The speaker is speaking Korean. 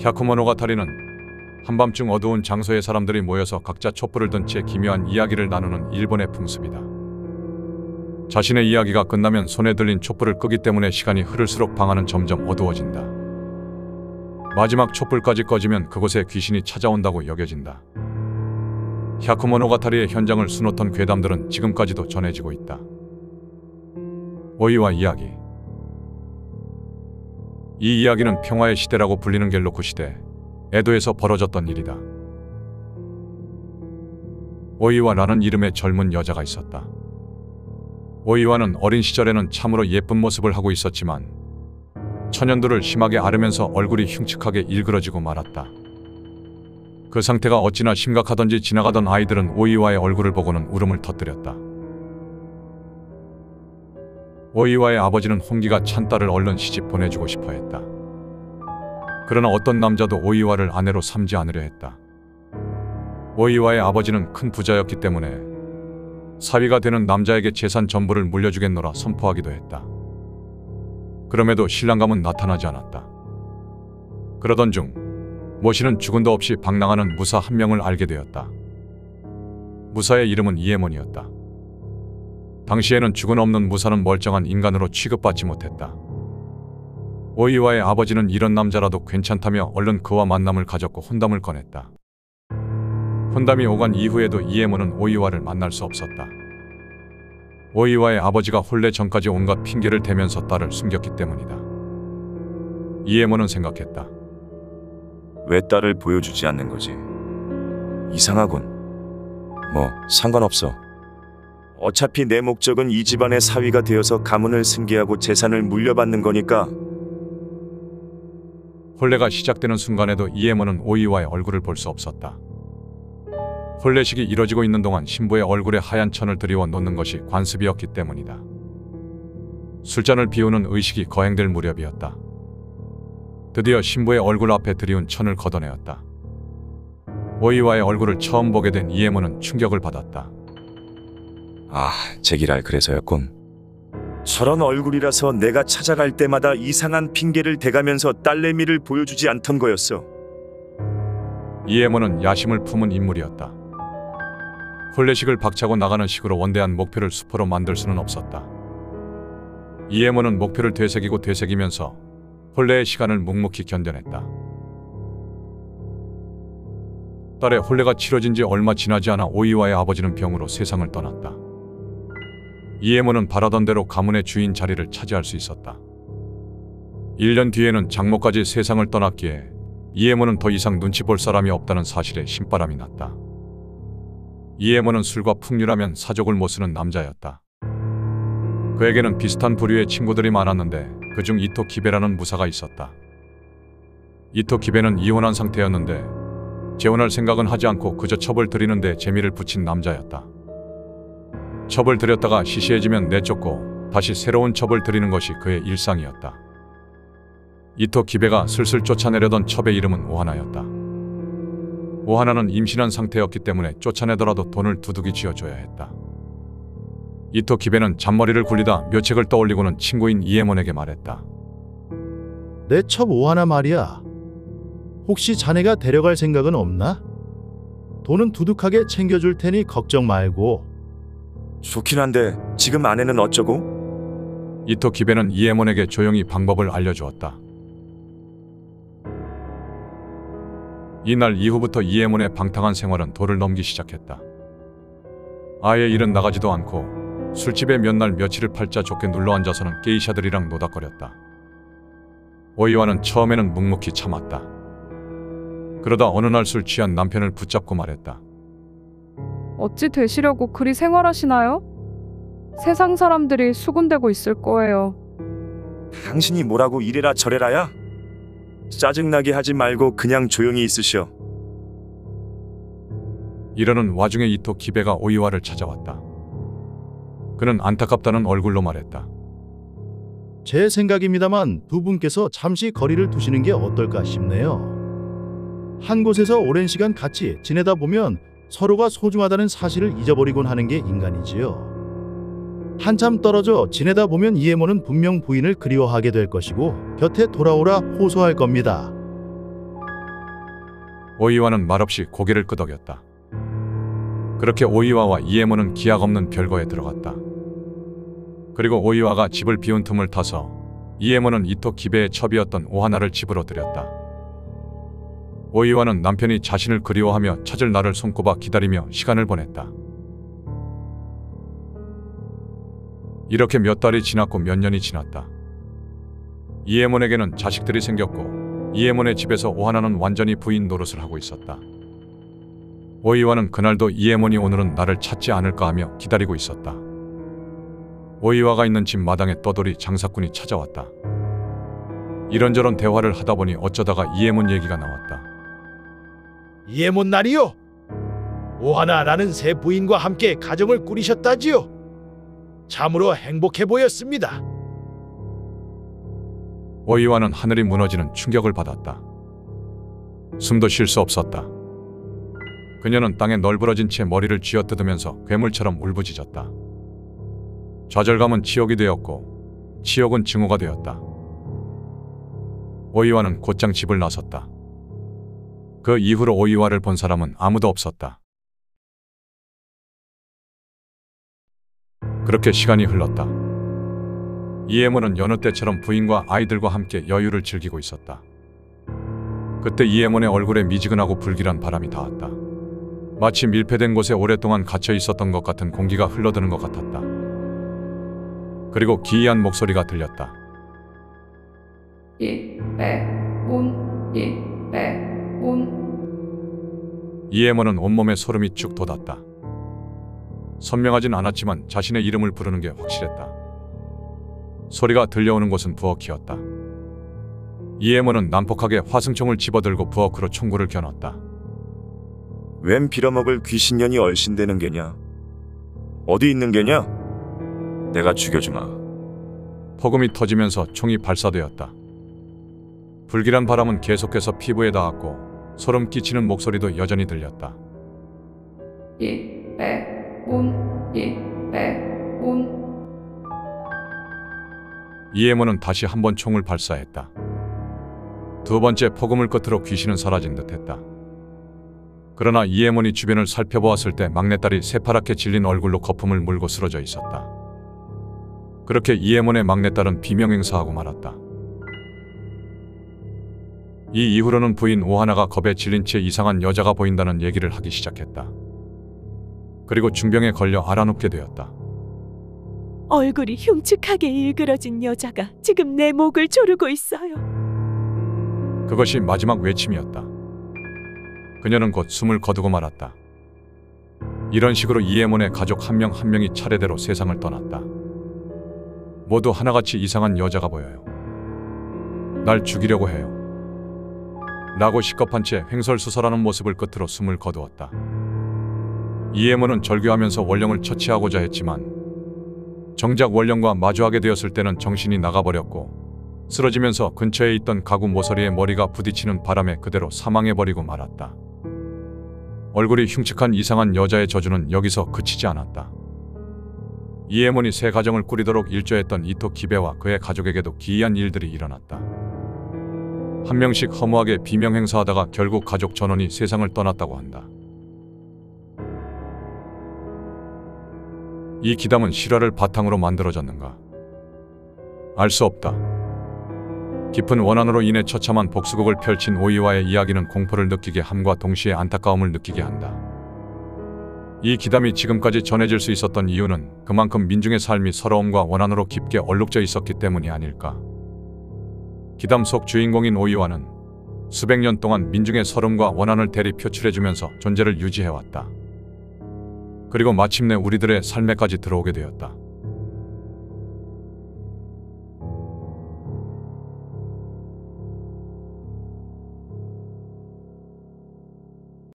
야쿠모노가타리는 한밤중 어두운 장소에 사람들이 모여서 각자 촛불을 든 채 기묘한 이야기를 나누는 일본의 풍습이다. 자신의 이야기가 끝나면 손에 들린 촛불을 끄기 때문에 시간이 흐를수록 방 안은 점점 어두워진다. 마지막 촛불까지 꺼지면 그곳에 귀신이 찾아온다고 여겨진다. 야쿠모노가타리의 현장을 수놓던 괴담들은 지금까지도 전해지고 있다. 오이와 이야기. 이 이야기는 평화의 시대라고 불리는 갤로쿠 시대, 에도에서 벌어졌던 일이다. 오이와라는 이름의 젊은 여자가 있었다. 오이와는 어린 시절에는 참으로 예쁜 모습을 하고 있었지만 천연두를 심하게 앓으면서 얼굴이 흉측하게 일그러지고 말았다. 그 상태가 어찌나 심각하던지 지나가던 아이들은 오이와의 얼굴을 보고는 울음을 터뜨렸다. 오이와의 아버지는 홍기가 찬 딸을 얼른 시집 보내주고 싶어 했다. 그러나 어떤 남자도 오이와를 아내로 삼지 않으려 했다. 오이와의 아버지는 큰 부자였기 때문에 사위가 되는 남자에게 재산 전부를 물려주겠노라 선포하기도 했다. 그럼에도 신랑감은 나타나지 않았다. 그러던 중 모시는 죽은도 없이 방랑하는 무사 한 명을 알게 되었다. 무사의 이름은 이에몬이었다. 당시에는 죽은 없는 무사는 멀쩡한 인간으로 취급받지 못했다. 오이와의 아버지는 이런 남자라도 괜찮다며 얼른 그와 만남을 가졌고 혼담을 꺼냈다. 혼담이 오간 이후에도 이에몬은 오이와를 만날 수 없었다. 오이와의 아버지가 혼례 전까지 온갖 핑계를 대면서 딸을 숨겼기 때문이다. 이에몬은 생각했다. 왜 딸을 보여주지 않는 거지? 이상하군. 뭐 상관없어. 어차피 내 목적은 이 집안의 사위가 되어서 가문을 승계하고 재산을 물려받는 거니까. 혼례가 시작되는 순간에도 이에몬은 오이와의 얼굴을 볼 수 없었다. 혼례식이 이뤄지고 있는 동안 신부의 얼굴에 하얀 천을 들이워 놓는 것이 관습이었기 때문이다. 술잔을 비우는 의식이 거행될 무렵이었다. 드디어 신부의 얼굴 앞에 들이운 천을 걷어내었다. 오이와의 얼굴을 처음 보게 된 이에몬은 충격을 받았다. 아, 제기랄 그래서였군. 저런 얼굴이라서 내가 찾아갈 때마다 이상한 핑계를 대가면서 딸내미를 보여주지 않던 거였어. 이에몬은 야심을 품은 인물이었다. 혼례식을 박차고 나가는 식으로 원대한 목표를 수포로 만들 수는 없었다. 이에몬은 목표를 되새기고 되새기면서 혼례의 시간을 묵묵히 견뎌냈다. 딸의 혼례가 치러진 지 얼마 지나지 않아 오이와의 아버지는 병으로 세상을 떠났다. 이에몬은 바라던 대로 가문의 주인 자리를 차지할 수 있었다. 1년 뒤에는 장모까지 세상을 떠났기에 이에몬은 더 이상 눈치 볼 사람이 없다는 사실에 신바람이 났다. 이에몬은 술과 풍류라면 사족을 못 쓰는 남자였다. 그에게는 비슷한 부류의 친구들이 많았는데 그중 이토 기베라는 무사가 있었다. 이토 기베는 이혼한 상태였는데 재혼할 생각은 하지 않고 그저 첩을 들이는데 재미를 붙인 남자였다. 첩을 들였다가 시시해지면 내쫓고 다시 새로운 첩을 들이는 것이 그의 일상이었다. 이토 기베가 슬슬 쫓아내려던 첩의 이름은 오하나였다. 오하나는 임신한 상태였기 때문에 쫓아내더라도 돈을 두둑이 쥐어줘야 했다. 이토 기베는 잔머리를 굴리다 묘책을 떠올리고는 친구인 이에몬에게 말했다. 내 첩 오하나 말이야. 혹시 자네가 데려갈 생각은 없나? 돈은 두둑하게 챙겨줄 테니 걱정 말고. 좋긴 한데 지금 아내는 어쩌고? 이토 기베는 이에몬에게 조용히 방법을 알려주었다. 이날 이후부터 이에몬의 방탕한 생활은 도를 넘기 시작했다. 아예 일은 나가지도 않고 술집에 몇 날 며칠을 팔자 좋게 눌러앉아서는 게이샤들이랑 노닥거렸다. 오이와는 처음에는 묵묵히 참았다. 그러다 어느 날 술 취한 남편을 붙잡고 말했다. 어찌 되시려고 그리 생활하시나요? 세상 사람들이 수군대고 있을 거예요. 당신이 뭐라고 이래라 저래라야? 짜증나게 하지 말고 그냥 조용히 있으시오. 이러는 와중에 이토 기베가 오이와를 찾아왔다. 그는 안타깝다는 얼굴로 말했다. 제 생각입니다만 두 분께서 잠시 거리를 두시는 게 어떨까 싶네요. 한 곳에서 오랜 시간 같이 지내다 보면 서로가 소중하다는 사실을 잊어버리곤 하는 게 인간이지요. 한참 떨어져 지내다 보면 이에몬은 분명 부인을 그리워하게 될 것이고 곁에 돌아오라 호소할 겁니다. 오이와는 말없이 고개를 끄덕였다. 그렇게 오이와와 이에모는 기약 없는 별거에 들어갔다. 그리고 오이와가 집을 비운 틈을 타서 이에모는 이토 기베의 첩이었던 오하나를 집으로 들였다. 오이와는 남편이 자신을 그리워하며 찾을 날을 손꼽아 기다리며 시간을 보냈다. 이렇게 몇 달이 지났고 몇 년이 지났다. 이에몬에게는 자식들이 생겼고 이에몬의 집에서 오하나는 완전히 부인 노릇을 하고 있었다. 오이와는 그날도 이에몬이 오늘은 나를 찾지 않을까 하며 기다리고 있었다. 오이와가 있는 집 마당에 떠돌이 장사꾼이 찾아왔다. 이런저런 대화를 하다 보니 어쩌다가 이에몬 얘기가 나왔다. 이에몬 날이요. 오하나라는 새 부인과 함께 가정을 꾸리셨다지요. 참으로 행복해 보였습니다. 오이와는 하늘이 무너지는 충격을 받았다. 숨도 쉴 수 없었다. 그녀는 땅에 널브러진 채 머리를 쥐어뜯으면서 괴물처럼 울부짖었다. 좌절감은 치욕이 되었고 치욕은 증오가 되었다. 오이와는 곧장 집을 나섰다. 그 이후로 오이와를 본 사람은 아무도 없었다. 그렇게 시간이 흘렀다. 이에몬은 여느 때처럼 부인과 아이들과 함께 여유를 즐기고 있었다. 그때 이에몬의 얼굴에 미지근하고 불길한 바람이 닿았다. 마치 밀폐된 곳에 오랫동안 갇혀 있었던 것 같은 공기가 흘러드는 것 같았다. 그리고 기이한 목소리가 들렸다. 이에몬은 온몸에 소름이 쭉 돋았다. 선명하진 않았지만 자신의 이름을 부르는 게 확실했다. 소리가 들려오는 곳은 부엌이었다. 이에몬은 난폭하게 화승총을 집어들고 부엌으로 총구를 겨눴다. 웬 빌어먹을 귀신년이 얼씬되는 게냐? 어디 있는 게냐? 내가 죽여주마. 폭음이 터지면서 총이 발사되었다. 불길한 바람은 계속해서 피부에 닿았고 소름 끼치는 목소리도 여전히 들렸다. 이에몬은 다시 한 번 총을 발사했다. 두 번째 폭음을 끝으로 귀신은 사라진 듯했다. 그러나 이에몬이 주변을 살펴보았을 때 막내딸이 새파랗게 질린 얼굴로 거품을 물고 쓰러져 있었다. 그렇게 이에몬의 막내딸은 비명행사하고 말았다. 이 이후로는 부인 오하나가 겁에 질린 채 이상한 여자가 보인다는 얘기를 하기 시작했다. 그리고 중병에 걸려 알아눕게 되었다. 얼굴이 흉측하게 일그러진 여자가 지금 내 목을 조르고 있어요. 그것이 마지막 외침이었다. 그녀는 곧 숨을 거두고 말았다. 이런 식으로 이에몬의 가족 한 명 한 명이 차례대로 세상을 떠났다. 모두 하나같이 이상한 여자가 보여요. 날 죽이려고 해요. 라고 시겁한 채 횡설수설하는 모습을 끝으로 숨을 거두었다. 이에몬은 절규하면서 원령을 처치하고자 했지만 정작 원령과 마주하게 되었을 때는 정신이 나가버렸고 쓰러지면서 근처에 있던 가구 모서리에 머리가 부딪히는 바람에 그대로 사망해버리고 말았다. 얼굴이 흉측한 이상한 여자의 저주는 여기서 그치지 않았다. 이에몬이 새 가정을 꾸리도록 일조했던 이토 기베와 그의 가족에게도 기이한 일들이 일어났다. 한 명씩 허무하게 비명 행사하다가 결국 가족 전원이 세상을 떠났다고 한다. 이 기담은 실화를 바탕으로 만들어졌는가? 알 수 없다. 깊은 원한으로 인해 처참한 복수극을 펼친 오이와의 이야기는 공포를 느끼게 함과 동시에 안타까움을 느끼게 한다. 이 기담이 지금까지 전해질 수 있었던 이유는 그만큼 민중의 삶이 서러움과 원한으로 깊게 얼룩져 있었기 때문이 아닐까. 기담 속 주인공인 오이와는 수백 년 동안 민중의 서름과 원한을 대리 표출해주면서 존재를 유지해왔다. 그리고 마침내 우리들의 삶에까지 들어오게 되었다.